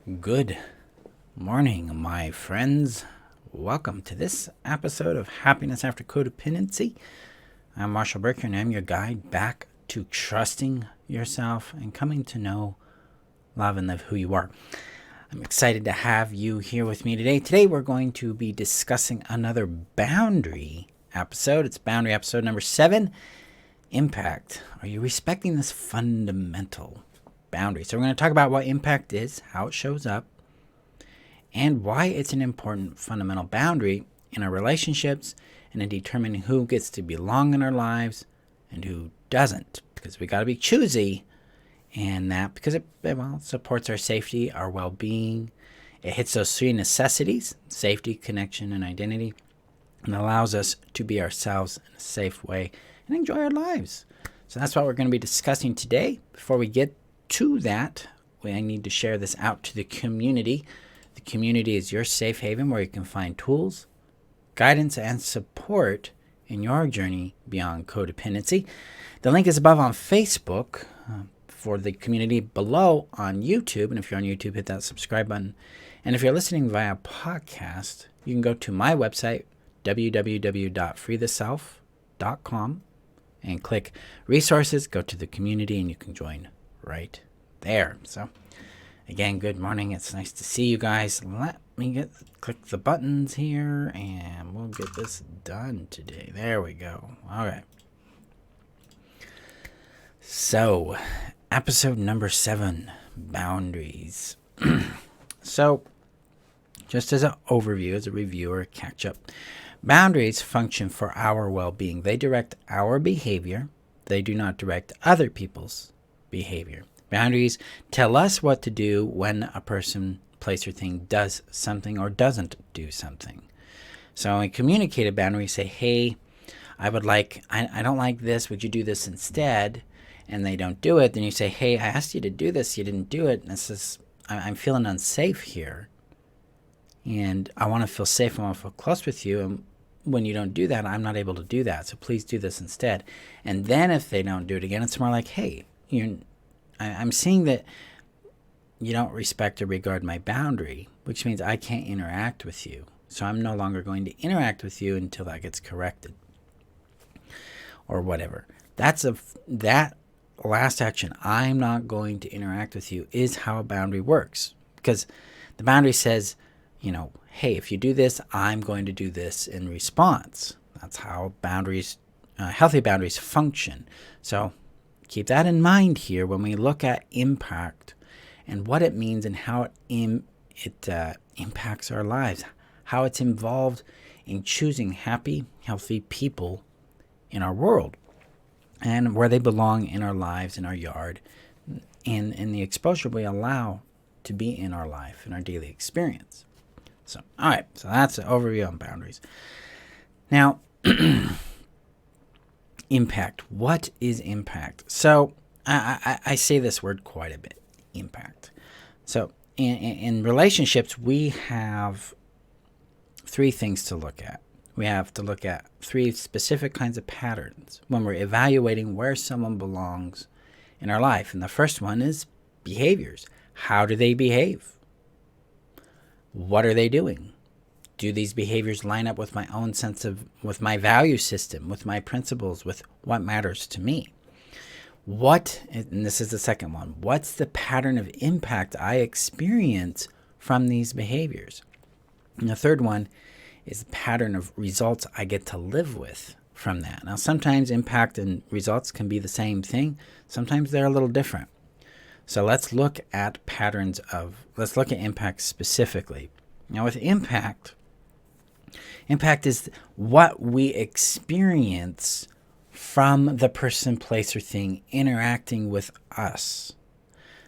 Good morning, my friends. Welcome to this episode of Happiness After Codependency. I'm Marshall Burker, and I'm your guide back to trusting yourself and coming to know, love, and live who you are. I'm excited to have you here with me today. Today, we're going to be discussing another boundary episode. It's boundary episode number 7, Impact. Are you respecting this fundamental boundary? So we're going to talk about what impact is, how it shows up, and why it's an important fundamental boundary in our relationships and in determining who gets to belong in our lives and who doesn't. Because we got to be choosy, and that because it supports our safety, our well-being. It hits those 3 necessities: safety, connection, and identity, and allows us to be ourselves in a safe way and enjoy our lives. So that's what we're going to be discussing today. Before we get to that, I need to share this out to the community. The community is your safe haven where you can find tools, guidance, and support in your journey beyond codependency. The link is above on Facebook for the community, below on YouTube. And if you're on YouTube, hit that subscribe button. And if you're listening via podcast, you can go to my website, www.freetheself.com, and click resources, go to the community, and you can join right there. So again, good morning. It's nice to see you guys. Let me click the buttons here and we'll get this done today. There we go. All right. So, episode number 7, boundaries. So, just as an overview, as a review or a catch up, boundaries function for our well-being. They direct our behavior. They do not direct other people's behavior. Boundaries tell us what to do when a person, place, or thing does something or doesn't do something. So when we communicate a boundary, say, hey, I don't like this. Would you do this instead? And they don't do it. Then you say, hey, I asked you to do this. You didn't do it. And I'm feeling unsafe here. And I want to feel safe. I want to feel close with you. And when you don't do that, I'm not able to do that. So please do this instead. And then if they don't do it again, it's more like, hey, I'm seeing that you don't respect or regard my boundary, which means I can't interact with you. So I'm no longer going to interact with you until that gets corrected or whatever. That last action, I'm not going to interact with you, is how a boundary works. Because the boundary says, hey, if you do this, I'm going to do this in response. That's how healthy boundaries function. So keep that in mind here when we look at impact and what it means and how it impacts our lives, how it's involved in choosing happy, healthy people in our world and where they belong in our lives, in our yard, and in the exposure we allow to be in our life, in our daily experience. So, all right, so that's an overview on boundaries. Now, impact. What is impact? So I say this word quite a bit, impact. So in relationships, we have 3 things to look at. We have to look at 3 specific kinds of patterns when we're evaluating where someone belongs in our life. And the first one is behaviors. How do they behave? What are they doing? Do these behaviors line up with my own with my value system, with my principles, with what matters to me? And this is the second one, what's the pattern of impact I experience from these behaviors? And the third one is the pattern of results I get to live with from that. Now, sometimes impact and results can be the same thing. Sometimes they're a little different. So let's look at impact specifically. Now, with impact is what we experience from the person, place, or thing interacting with us.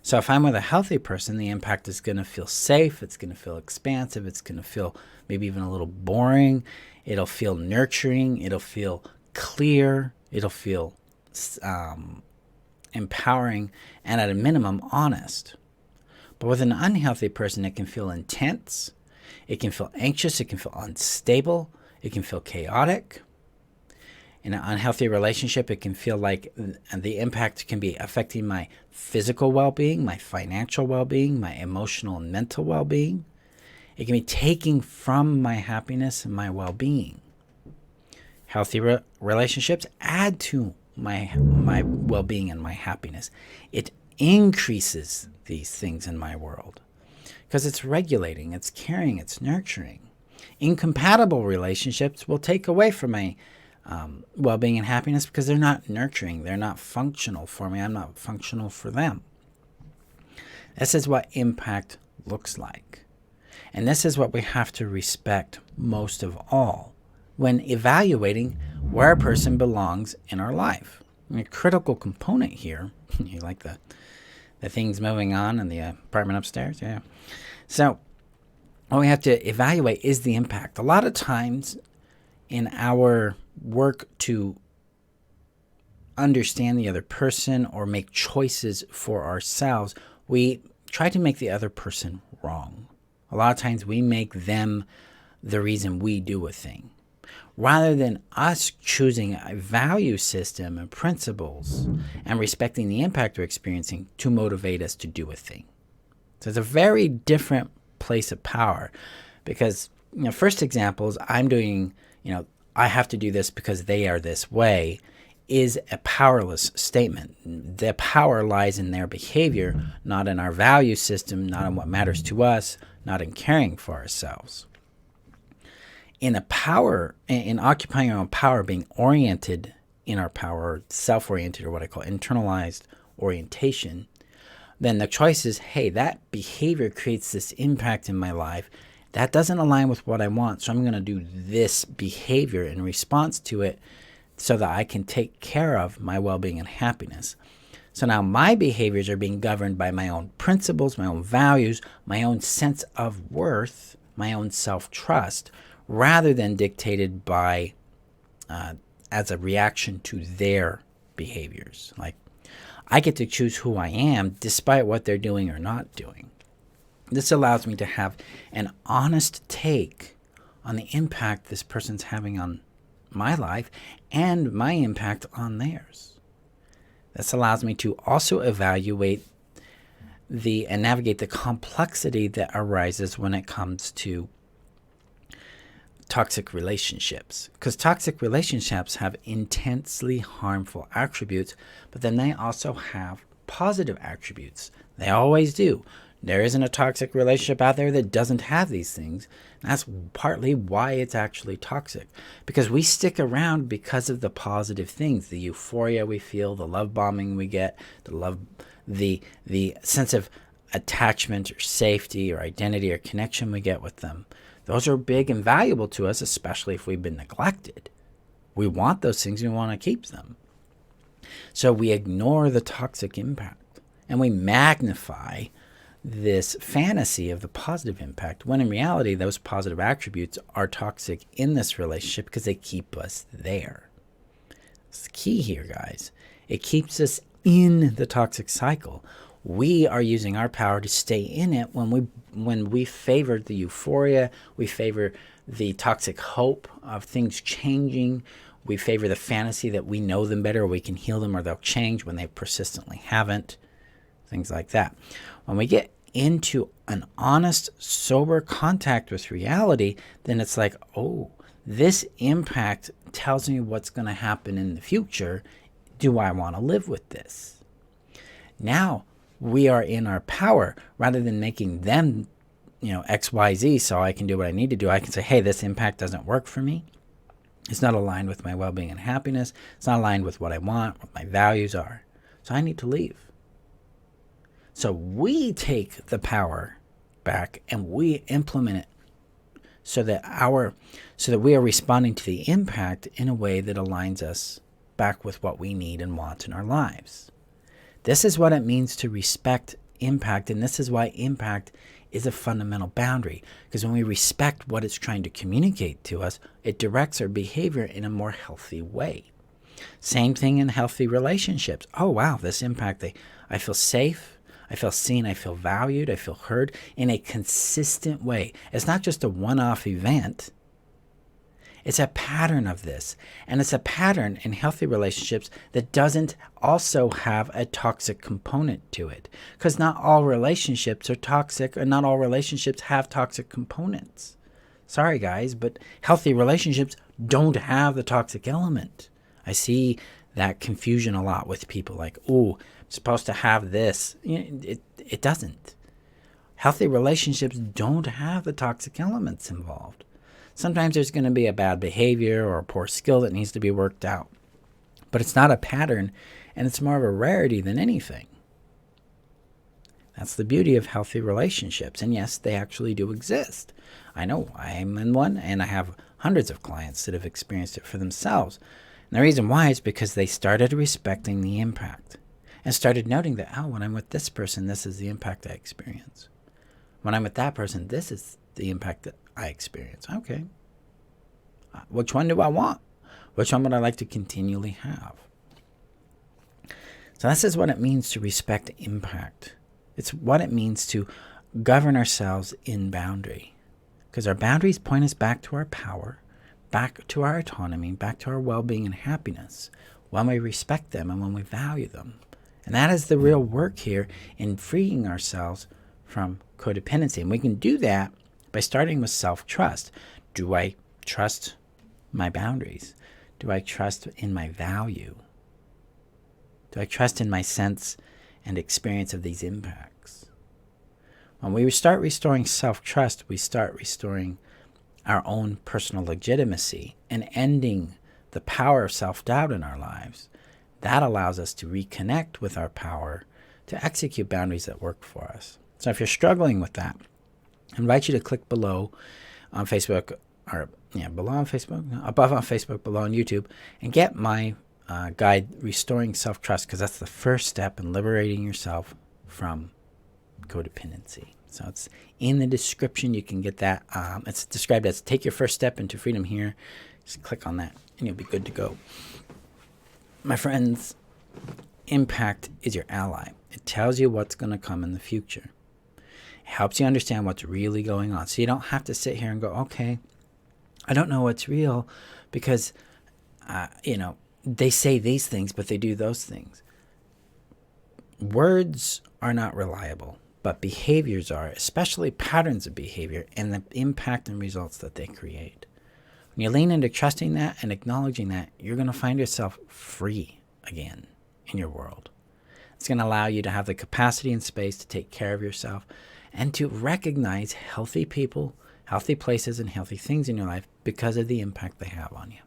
So if I'm with a healthy person, the impact is going to feel safe. It's going to feel expansive. It's going to feel maybe even a little boring. It'll feel nurturing. It'll feel clear. It'll feel empowering, and at a minimum, honest. But with an unhealthy person, it can feel intense. It can feel anxious. It can feel unstable. It can feel chaotic. In an unhealthy relationship, it can feel like the impact can be affecting my physical well-being, my financial well-being, my emotional and mental well-being. It can be taking from my happiness and my well-being. Healthy relationships add to my well-being and my happiness. It increases these things in my world because it's regulating, it's caring, it's nurturing. Incompatible relationships will take away from my well-being and happiness because they're not nurturing, they're not functional for me, I'm not functional for them. This is what impact looks like. And this is what we have to respect most of all when evaluating where a person belongs in our life. A critical component here, you like the things moving on in the apartment upstairs? Yeah. So what we have to evaluate is the impact. A lot of times in our work to understand the other person or make choices for ourselves, we try to make the other person wrong. A lot of times we make them the reason we do a thing, rather than us choosing a value system and principles and respecting the impact we're experiencing to motivate us to do a thing. So it's a very different place of power because, first example is I'm doing, I have to do this because they are this way is a powerless statement. The power lies in their behavior, not in our value system, not in what matters to us, not in caring for ourselves. In occupying our own power, being oriented in our power, self-oriented, or what I call internalized orientation, then the choice is, hey, that behavior creates this impact in my life. That doesn't align with what I want, so I'm going to do this behavior in response to it so that I can take care of my well-being and happiness. So now my behaviors are being governed by my own principles, my own values, my own sense of worth, my own self-trust, rather than dictated by as a reaction to their behaviors. Like, I get to choose who I am despite what they're doing or not doing. This allows me to have an honest take on the impact this person's having on my life and my impact on theirs. This allows me to also evaluate and navigate the complexity that arises when it comes to toxic relationships, because toxic relationships have intensely harmful attributes, but then they also have positive attributes. They always do. There isn't a toxic relationship out there that doesn't have these things. And that's partly why it's actually toxic, because we stick around because of the positive things, the euphoria we feel, the love bombing we get, the sense of attachment or safety or identity or connection we get with them. Those are big and valuable to us, especially if we've been neglected. We want those things and we want to keep them. So we ignore the toxic impact and we magnify this fantasy of the positive impact, when in reality, those positive attributes are toxic in this relationship because they keep us there. It's the key here, guys. It keeps us in the toxic cycle. We are using our power to stay in it when we favor the euphoria, we favor the toxic hope of things changing, we favor the fantasy that we know them better, or we can heal them, or they'll change when they persistently haven't, things like that. When we get into an honest, sober contact with reality, then it's like, oh, this impact tells me what's going to happen in the future. Do I want to live with this? Now, we are in our power rather than making them, X, Y, Z, so I can do what I need to do. I can say, hey, this impact doesn't work for me. It's not aligned with my well-being and happiness. It's not aligned with what I want, what my values are. So I need to leave. So we take the power back and we implement it so that we are responding to the impact in a way that aligns us back with what we need and want in our lives. This is what it means to respect impact, and this is why impact is a fundamental boundary, because when we respect what it's trying to communicate to us, it directs our behavior in a more healthy way. Same thing in healthy relationships. Oh, wow, this impact, I feel safe, I feel seen, I feel valued, I feel heard in a consistent way. It's not just a one-off event. It's a pattern of this. And it's a pattern in healthy relationships that doesn't also have a toxic component to it. Because not all relationships are toxic, or not all relationships have toxic components. Sorry, guys, but healthy relationships don't have the toxic element. I see that confusion a lot with people like, oh, I'm supposed to have this. It doesn't. Healthy relationships don't have the toxic elements involved. Sometimes there's going to be a bad behavior or a poor skill that needs to be worked out. But it's not a pattern, and it's more of a rarity than anything. That's the beauty of healthy relationships. And yes, they actually do exist. I know I'm in one, and I have hundreds of clients that have experienced it for themselves. And the reason why is because they started respecting the impact and started noting that, oh, when I'm with this person, this is the impact I experience. When I'm with that person, this is the impact that I experience. Okay. Which one do I want? Which one would I like to continually have? So this is what it means to respect impact. It's what it means to govern ourselves in boundary. Because our boundaries point us back to our power, back to our autonomy, back to our well-being and happiness when we respect them and when we value them. And that is the real work here in freeing ourselves from codependency. And we can do that by starting with self-trust. Do I trust my boundaries? Do I trust in my value? Do I trust in my sense and experience of these impacts? When we start restoring self-trust, we start restoring our own personal legitimacy and ending the power of self-doubt in our lives. That allows us to reconnect with our power to execute boundaries that work for us. So if you're struggling with that, I invite you to click below on Facebook, or below on Facebook, above on Facebook, below on YouTube, and get my guide, Restoring Self-Trust, because that's the first step in liberating yourself from codependency. So it's in the description. You can get that. It's described as take your first step into freedom here. Just click on that and you'll be good to go. My friends, impact is your ally. It tells you what's going to come in the future. It helps you understand what's really going on. So you don't have to sit here and go, okay, I don't know what's real because, they say these things, but they do those things. Words are not reliable, but behaviors are, especially patterns of behavior and the impact and results that they create. When you lean into trusting that and acknowledging that, you're going to find yourself free again in your world. It's going to allow you to have the capacity and space to take care of yourself and to recognize healthy people, healthy places, and healthy things in your life because of the impact they have on you.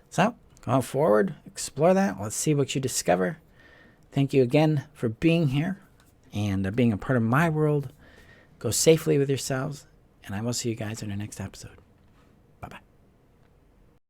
So, going forward, explore that. Let's see what you discover. Thank you again for being here and being a part of my world. Go safely with yourselves, and I will see you guys in our next episode.